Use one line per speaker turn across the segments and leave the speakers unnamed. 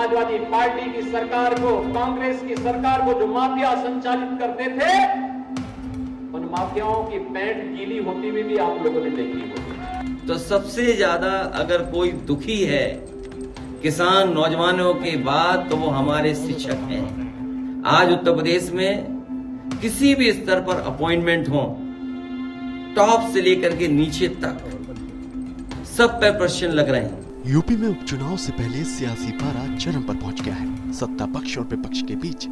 Samajwadi party की सरकार को, कांग्रेस की सरकार को जो माफिया संचालित करते थे, उन माफियाओं की पैंट गीली होती हुई भी आप लोगों ने देखी होगी।
तो सबसे ज्यादा अगर कोई दुखी है किसान नौजवानों के बाद तो वो हमारे शिक्षक हैं। आज उत्तर प्रदेश में किसी भी स्तर पर अपॉइंटमेंट हो, टॉप से लेकर के नीचे तक सब पे प्रश्न लग रहे हैं।
यूपी में उपचुनाव से पहले सियासी पारा चरम पर पहुंच गया है। सत्ता पक्ष और विपक्ष के बीच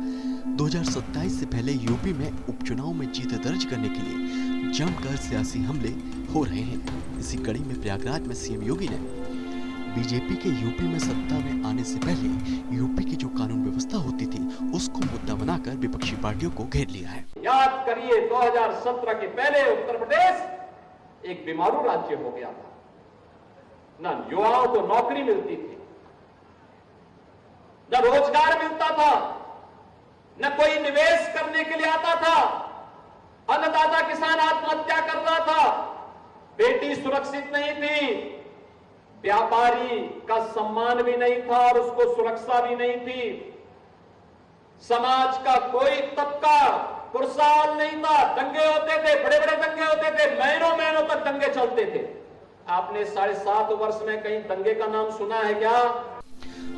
2027 से पहले यूपी में उपचुनाव में जीत दर्ज करने के लिए जमकर सियासी हमले हो रहे हैं। इसी कड़ी में प्रयागराज में सीएम योगी ने बीजेपी के यूपी में सत्ता में आने से पहले यूपी की जो कानून व्यवस्था होती थी उसको मुद्दा बनाकर विपक्षी पार्टियों को घेर लिया है।
याद करिए 2017 के पहले उत्तर प्रदेश एक बीमारू राज्य हो गया था। न युवाओं को नौकरी मिलती थी, न रोजगार मिलता था, न कोई निवेश करने के लिए आता था। अन्नदाता किसान आत्महत्या कर रहा था, बेटी सुरक्षित नहीं थी, व्यापारी का सम्मान भी नहीं था और उसको सुरक्षा भी नहीं थी। समाज का कोई तबका खुशहाल नहीं था। दंगे होते थे, बड़े बड़े दंगे होते थे, महीनों तक दंगे चलते थे। आपने 7.5 वर्ष में कहीं दंगे का नाम सुना है क्या?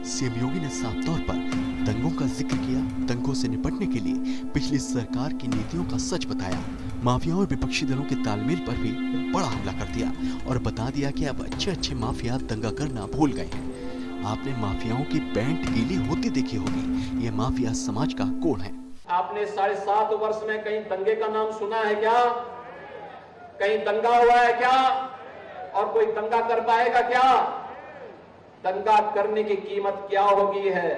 सीएम योगी ने साफ तौर पर दंगों का जिक्र किया। दंगों से निपटने के लिए पिछली सरकार की नीतियों का सच बताया। माफियाओं और विपक्षी दलों के तालमेल पर भी बड़ा हमला कर दिया और बता दिया कि अब अच्छे माफिया दंगा करना भूल गए हैं। आपने माफियाओं की पैंट गीली होती देखी होगी। ये माफिया समाज का कोड है।
आपने 7.5 वर्ष में कहीं दंगे का नाम सुना है क्या? कहीं दंगा हुआ है क्या? और कोई दंगा कर पाएगा क्या? दंगा करने की कीमत क्या होगी है?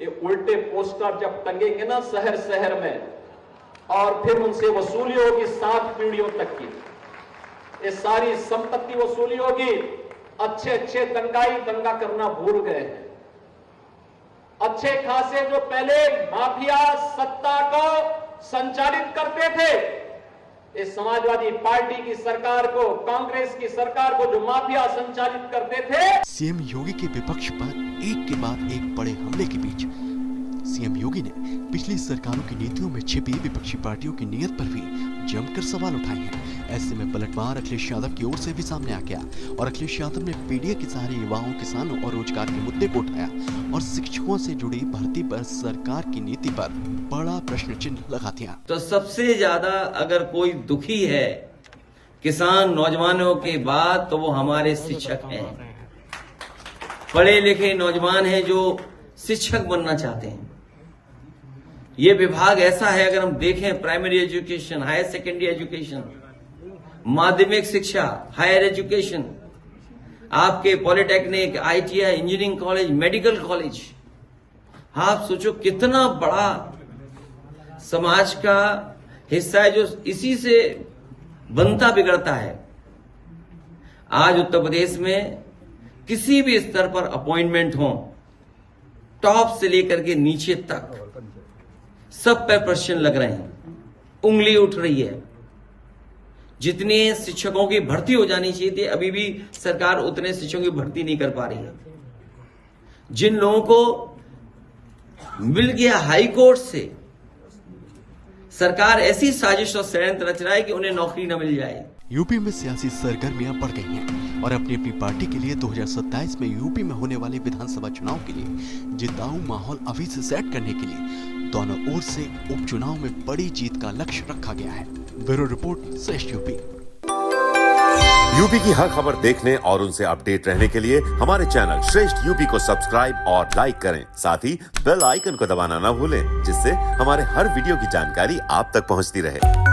ये उल्टे पोस्टर जब टंगेंगे ना शहर शहर में, और फिर उनसे वसूली होगी 7 पीढ़ियों तक की, ये सारी संपत्ति वसूली होगी। अच्छे दंगाई दंगा करना भूल गए हैं। अच्छे खासे जो पहले माफिया सत्ता को संचालित करते थे, इस समाजवादी पार्टी की सरकार को, कांग्रेस की सरकार को जो माफिया संचालित करते थे।
सीएम योगी के विपक्ष पर एक के बाद एक बड़े हमले के बीच सीएम योगी ने पिछली सरकारों की नीतियों में छिपी विपक्षी पार्टियों की नीयत पर भी जमकर सवाल उठाए हैं। ऐसे में पलटवार अखिलेश यादव की ओर से भी सामने आ गया और अखिलेश यादव ने पीडीए के सहारे युवाओं, किसानों और रोजगार के मुद्दे को उठाया और शिक्षकों से जुड़ी भर्ती पर सरकार की नीति पर बड़ा प्रश्न चिन्ह लगा दिया।
तो सबसे ज्यादा अगर कोई दुखी है किसान नौजवानों के बाद तो वो हमारे शिक्षक हैं। पढ़े लिखे नौजवान हैं जो शिक्षक बनना चाहते हैं। ये विभाग ऐसा है, अगर हम देखें primary education, higher secondary education, माध्यमिक शिक्षा, हायर एजुकेशन, आपके polytechnic, ITI, engineering college, medical college, आप सोचो कितना बड़ा समाज का हिस्सा है जो इसी से बनता बिगड़ता है। आज उत्तर प्रदेश में किसी भी स्तर पर अपॉइंटमेंट हो, टॉप से लेकर के नीचे तक सब पे प्रश्न लग रहे हैं, उंगली उठ रही है। जितने शिक्षकों की भर्ती हो जानी चाहिए थी, अभी भी सरकार उतने शिक्षकों की भर्ती नहीं कर पा रही है। जिन लोगों को मिल गया हाई कोर्ट से, सरकार ऐसी साजिश और षड्यंत्र रच रहा है कि उन्हें नौकरी न मिल जाए।
यूपी में सियासी सरगर्मियां बढ़ गई हैं और अपनी अपनी पार्टी के लिए 2027 में यूपी में होने वाले विधानसभा चुनाव के लिए जिताऊ माहौल अभी से सेट करने के लिए दोनों ओर से उपचुनाव में बड़ी जीत का लक्ष्य रखा गया है। ब्यूरो रिपोर्ट, श्रेष्ठ यूपी।
यूपी की हर खबर देखने और उनसे अपडेट रहने के लिए हमारे चैनल श्रेष्ठ यूपी को सब्सक्राइब और लाइक करें। साथ ही बेल आइकन को दबाना न भूलें, जिससे हमारे हर वीडियो की जानकारी आप तक पहुंचती रहे।